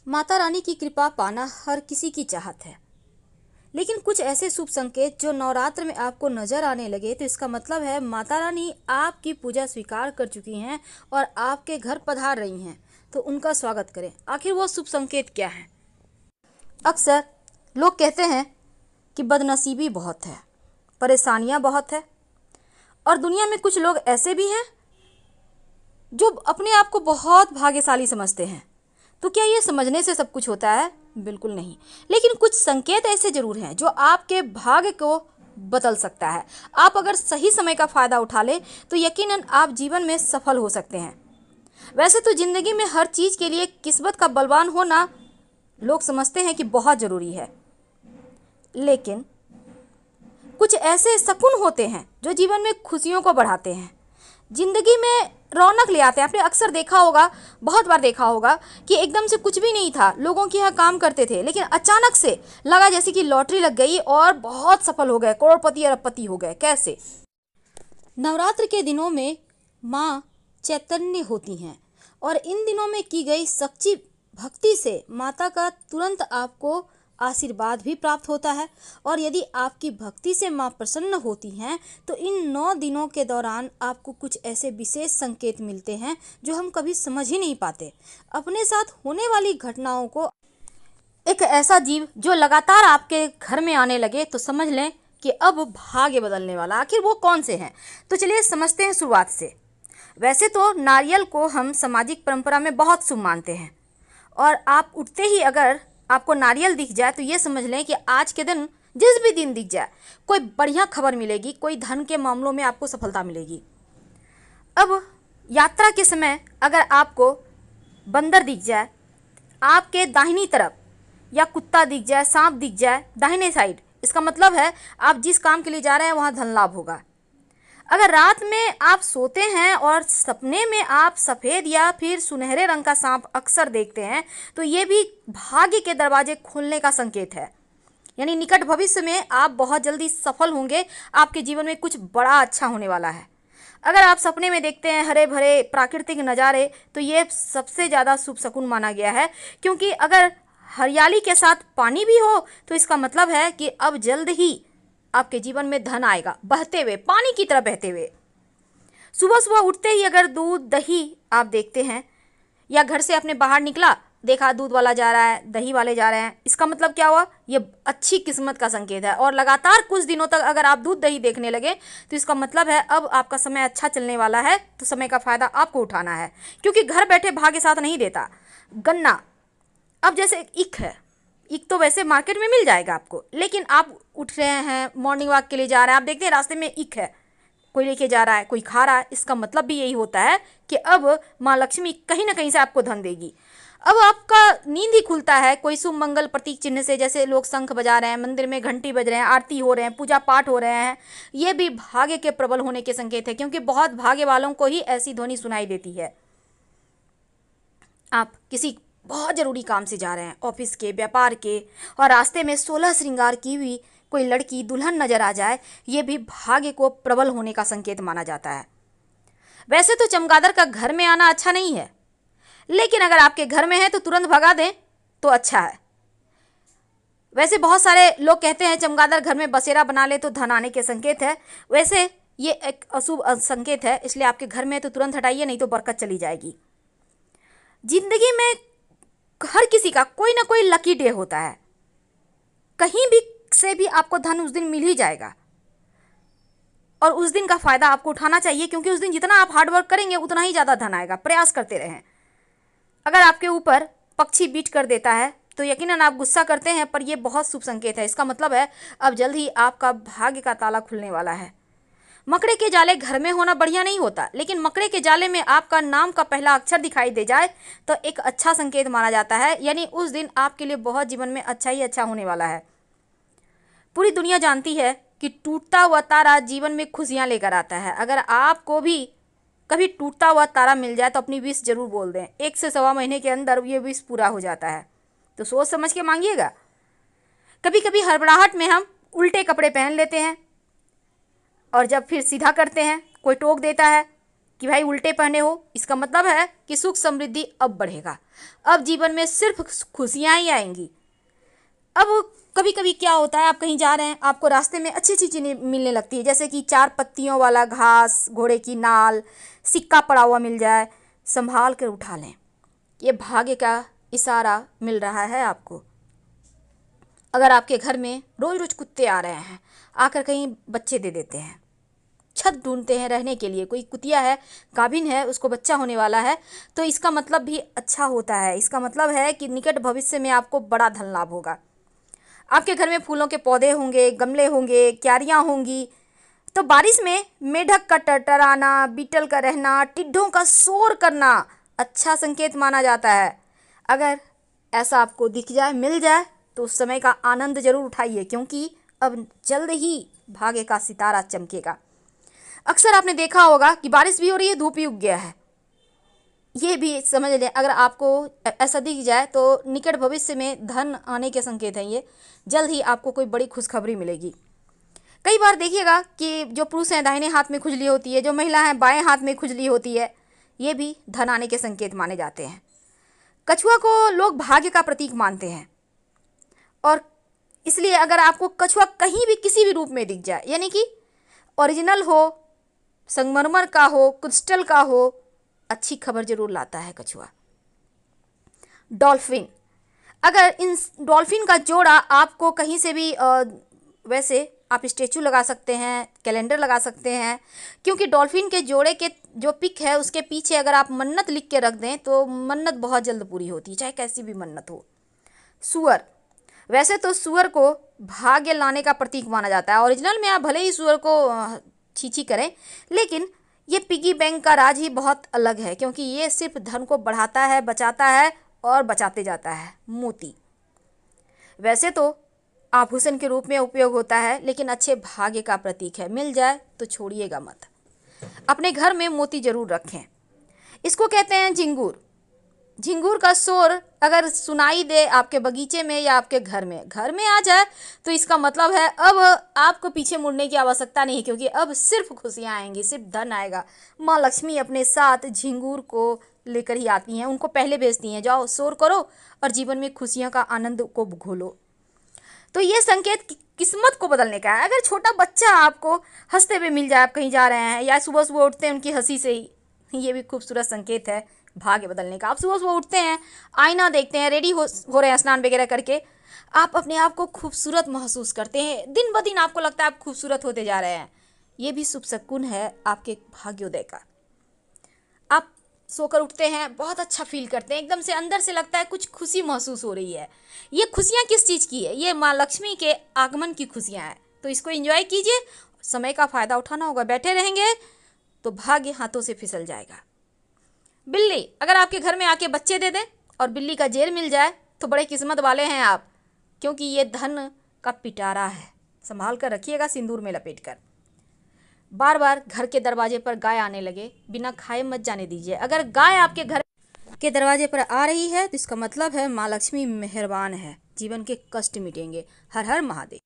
माता रानी की कृपा पाना हर किसी की चाहत है, लेकिन कुछ ऐसे शुभ संकेत जो नवरात्र में आपको नजर आने लगे तो इसका मतलब है माता रानी आपकी पूजा स्वीकार कर चुकी हैं और आपके घर पधार रही हैं। तो उनका स्वागत करें। आखिर वो शुभ संकेत क्या है? अक्सर लोग कहते हैं कि बदनसीबी बहुत है, परेशानियां बहुत है, और दुनिया में कुछ लोग ऐसे भी हैं जो अपने आप को बहुत भाग्यशाली समझते हैं। तो क्या ये समझने से सब कुछ होता है? बिल्कुल नहीं। लेकिन कुछ संकेत ऐसे जरूर हैं जो आपके भाग्य को बदल सकता है। आप अगर सही समय का फायदा उठा ले तो यकीनन आप जीवन में सफल हो सकते हैं। वैसे तो जिंदगी में हर चीज के लिए किस्मत का बलवान होना लोग समझते हैं कि बहुत जरूरी है, लेकिन कुछ ऐसे शकुन होते हैं जो जीवन में खुशियों को बढ़ाते हैं, जिंदगी में रौनक ले आते हैं। आपने अक्सर देखा होगा, बहुत बार देखा होगा कि एकदम से कुछ भी नहीं था, लोगों के यहाँ काम करते थे, लेकिन अचानक से लगा जैसे कि लॉटरी लग गई और बहुत सफल हो गए, करोड़पति अरबपति हो गए। कैसे? नवरात्र के दिनों में माँ चैतन्य होती हैं और इन दिनों में की गई सच्ची भक्ति से माता का तुरंत आपको आशीर्वाद भी प्राप्त होता है। और यदि आपकी भक्ति से माँ प्रसन्न होती हैं तो इन 9 दिनों के दौरान आपको कुछ ऐसे विशेष संकेत मिलते हैं जो हम कभी समझ ही नहीं पाते। अपने साथ होने वाली घटनाओं को एक ऐसा जीव जो लगातार आपके घर में आने लगे तो समझ लें कि अब भाग्य बदलने वाला। आखिर वो कौन से हैं? तो चलिए समझते हैं शुरुआत से। वैसे तो नारियल को हम सामाजिक परंपरा में बहुत शुभ मानते हैं, और आप उठते ही अगर आपको नारियल दिख जाए तो ये समझ लें कि आज के दिन, जिस भी दिन दिख जाए, कोई बढ़िया खबर मिलेगी, कोई धन के मामलों में आपको सफलता मिलेगी। अब यात्रा के समय अगर आपको बंदर दिख जाए आपके दाहिनी तरफ, या कुत्ता दिख जाए, सांप दिख जाए दाहिने साइड, इसका मतलब है आप जिस काम के लिए जा रहे हैं वहाँ धन लाभ होगा। अगर रात में आप सोते हैं और सपने में आप सफ़ेद या फिर सुनहरे रंग का सांप अक्सर देखते हैं तो ये भी भाग्य के दरवाजे खुलने का संकेत है। यानी निकट भविष्य में आप बहुत जल्दी सफल होंगे, आपके जीवन में कुछ बड़ा अच्छा होने वाला है। अगर आप सपने में देखते हैं हरे भरे प्राकृतिक नज़ारे तो ये सबसे ज़्यादा शुभ शकुन माना गया है, क्योंकि अगर हरियाली के साथ पानी भी हो तो इसका मतलब है कि अब जल्द ही आपके जीवन में धन आएगा, बहते हुए, पानी की तरह बहते हुए। सुबह सुबह उठते ही अगर दूध दही आप देखते हैं, या घर से अपने बाहर निकला, देखा दूध वाला जा रहा है, दही वाले जा रहे हैं, इसका मतलब क्या हुआ? ये अच्छी किस्मत का संकेत है। और लगातार कुछ दिनों तक अगर आप दूध दही देखने लगे तो इसका मतलब है अब आपका समय अच्छा चलने वाला है, तो समय का फायदा आपको उठाना है, क्योंकि घर बैठे भाग्य साथ नहीं देता। गन्ना, अब जैसे ईख है, ईख तो वैसे मार्केट में मिल जाएगा आपको, लेकिन आप उठ रहे हैं, मॉर्निंग वॉक के लिए जा रहे हैं, आप देखते हैं रास्ते में ईख है, कोई लेके जा रहा है, कोई खा रहा है, इसका मतलब भी यही होता है कि अब माँ लक्ष्मी कहीं ना कहीं से आपको धन देगी। अब आपका नींद ही खुलता है कोई शुभ मंगल प्रतीक चिन्ह से, जैसे लोग शंख बजा रहे हैं, मंदिर में घंटी बज रहे हैं, आरती हो रहे हैं, पूजा पाठ हो रहे हैं, ये भी भाग्य के प्रबल होने के संकेत है, क्योंकि बहुत भाग्य वालों को ही ऐसी ध्वनि सुनाई देती है। आप किसी बहुत ज़रूरी काम से जा रहे हैं, ऑफिस के, व्यापार के, और रास्ते में 16 श्रृंगार की हुई कोई लड़की दुल्हन नजर आ जाए, ये भी भाग्य को प्रबल होने का संकेत माना जाता है। वैसे तो चमगादड़ का घर में आना अच्छा नहीं है, लेकिन अगर आपके घर में है तो तुरंत भगा दें तो अच्छा है। वैसे बहुत सारे लोग कहते हैं चमगादड़ घर में बसेरा बना ले तो धन आने के संकेत है। वैसे ये एक अशुभ संकेत है, इसलिए आपके घर में है तो तुरंत हटाइए, नहीं तो बरकत चली जाएगी। जिंदगी में हर किसी का कोई ना कोई लकी डे होता है, कहीं भी से भी आपको धन उस दिन मिल ही जाएगा, और उस दिन का फायदा आपको उठाना चाहिए, क्योंकि उस दिन जितना आप हार्ड वर्क करेंगे उतना ही ज़्यादा धन आएगा। प्रयास करते रहें। अगर आपके ऊपर पक्षी बीट कर देता है तो यकीनन आप गुस्सा करते हैं, पर यह बहुत शुभ संकेत है, इसका मतलब है अब जल्द ही आपका भाग्य का ताला खुलने वाला है। मकड़े के जाले घर में होना बढ़िया नहीं होता, लेकिन मकड़े के जाले में आपका नाम का पहला अक्षर दिखाई दे जाए तो एक अच्छा संकेत माना जाता है, यानी उस दिन आपके लिए बहुत जीवन में अच्छा ही अच्छा होने वाला है। पूरी दुनिया जानती है कि टूटता हुआ तारा जीवन में खुशियां लेकर आता है। अगर आपको भी कभी टूटता हुआ तारा मिल जाए तो अपनी विश जरूर बोल दें, 1 से सवा महीने के अंदर ये विश पूरा हो जाता है, तो सोच समझ के मांगिएगा। कभी कभी हड़बड़ाहट में हम उल्टे कपड़े पहन लेते हैं, और जब फिर सीधा करते हैं कोई टोक देता है कि भाई उल्टे पहने हो, इसका मतलब है कि सुख समृद्धि अब बढ़ेगा, अब जीवन में सिर्फ खुशियाँ ही आएंगी। अब कभी कभी क्या होता है, आप कहीं जा रहे हैं, आपको रास्ते में अच्छी अच्छी चीज़ें मिलने लगती है, जैसे कि 4 पत्तियों वाला घास, घोड़े की नाल, सिक्का पड़ा हुआ मिल जाए, संभाल कर उठा लें। ये भाग्य का इशारा मिल रहा है आपको। अगर आपके घर में रोज रोज कुत्ते आ रहे हैं, आकर कहीं बच्चे दे देते हैं, छत ढूंढते हैं रहने के लिए, कोई कुतिया है, गाभिन है, उसको बच्चा होने वाला है, तो इसका मतलब भी अच्छा होता है। इसका मतलब है कि निकट भविष्य में आपको बड़ा धन लाभ होगा। आपके घर में फूलों के पौधे होंगे, गमले होंगे, क्यारियाँ होंगी, तो बारिश में मेढक का टरटराना, बीटल का रहना, टिड्ढों का शोर करना अच्छा संकेत माना जाता है। अगर ऐसा आपको दिख जाए, मिल जाए, तो उस समय का आनंद जरूर उठाइए, क्योंकि अब जल्द ही भाग्य का सितारा चमकेगा। अक्सर आपने देखा होगा कि बारिश भी हो रही है, धूप भी उग गया है। ये भी समझ लें, अगर आपको ऐसा दिख जाए तो निकट भविष्य में धन आने के संकेत हैं। ये जल्द ही आपको कोई बड़ी खुशखबरी मिलेगी। कई बार देखिएगा कि जो पुरुष हैं दाहिने हाथ में खुजली होती है, जो महिला हैं बाएं हाथ में खुजली होती है, ये भी धन आने के संकेत माने जाते हैं। कछुआ को लोग भाग्य का प्रतीक मानते हैं, और इसलिए अगर आपको कछुआ कहीं भी किसी भी रूप में दिख जाए, यानी कि ओरिजिनल हो, संगमरमर का हो, क्रिस्टल का हो, अच्छी खबर जरूर लाता है कछुआ। डॉल्फिन, अगर इन डॉल्फिन का जोड़ा आपको कहीं से भी वैसे आप स्टेचू लगा सकते हैं, कैलेंडर लगा सकते हैं, क्योंकि डॉल्फिन के जोड़े के जो पिक है उसके पीछे अगर आप मन्नत लिख के रख दें तो मन्नत बहुत जल्द पूरी होती है, चाहे कैसी भी मन्नत हो। सुअर, वैसे तो सुअर को भाग्य लाने का प्रतीक माना जाता है। ओरिजिनल में आप भले ही सुअर को छीछी करें, लेकिन ये पिगी बैंक का राज ही बहुत अलग है, क्योंकि ये सिर्फ धन को बढ़ाता है, बचाता है और बचाते जाता है। मोती, वैसे तो आभूषण के रूप में उपयोग होता है, लेकिन अच्छे भाग्य का प्रतीक है। मिल जाए तो छोड़िएगा मत, अपने घर में मोती जरूर रखें। इसको कहते हैं झिंगूर। झिंगूर का शोर अगर सुनाई दे आपके बगीचे में या आपके घर में आ जाए, तो इसका मतलब है अब आपको पीछे मुड़ने की आवश्यकता नहीं, क्योंकि अब सिर्फ खुशियाँ आएंगी, सिर्फ धन आएगा। माँ लक्ष्मी अपने साथ झिंगूर को लेकर ही आती हैं, उनको पहले भेजती हैं, जाओ शोर करो और जीवन में खुशियों का आनंद को घोलो। तो ये संकेत किस्मत को बदलने का है। अगर छोटा बच्चा आपको हंसते हुए मिल जाए, आप कहीं जा रहे हैं, या सुबह सुबह उठते हैं उनकी हंसी से ही, ये भी खूबसूरत संकेत है भाग्य बदलने का। आप सुबह सुबह उठते हैं, आईना देखते हैं, रेडी हो रहे हैं स्नान वगैरह करके, आप अपने आप को खूबसूरत महसूस करते हैं, दिन ब दिन आपको लगता है आप खूबसूरत होते जा रहे हैं। ये भी शुभ शकुन है आपके भाग्योदय का। आप सोकर उठते हैं, बहुत अच्छा फील करते हैं, एकदम से अंदर से लगता है कुछ खुशी महसूस हो रही है। ये खुशियाँ किस चीज़ की है? ये माँ लक्ष्मी के आगमन की खुशियाँ हैं। तो इसको एंजॉय कीजिए, समय का फ़ायदा उठाना होगा। बैठे रहेंगे तो भाग्य हाथों से फिसल जाएगा। बिल्ली, अगर आपके घर में आके बच्चे दे दें और बिल्ली का जेर मिल जाए तो बड़े किस्मत वाले हैं आप, क्योंकि ये धन का पिटारा है। संभाल कर रखिएगा सिंदूर में लपेट कर। बार बार घर के दरवाजे पर गाय आने लगे, बिना खाए मत जाने दीजिए। अगर गाय आपके घर के दरवाजे पर आ रही है तो इसका मतलब है माँ लक्ष्मी मेहरबान है, जीवन के कष्ट मिटेंगे। हर हर महादेव।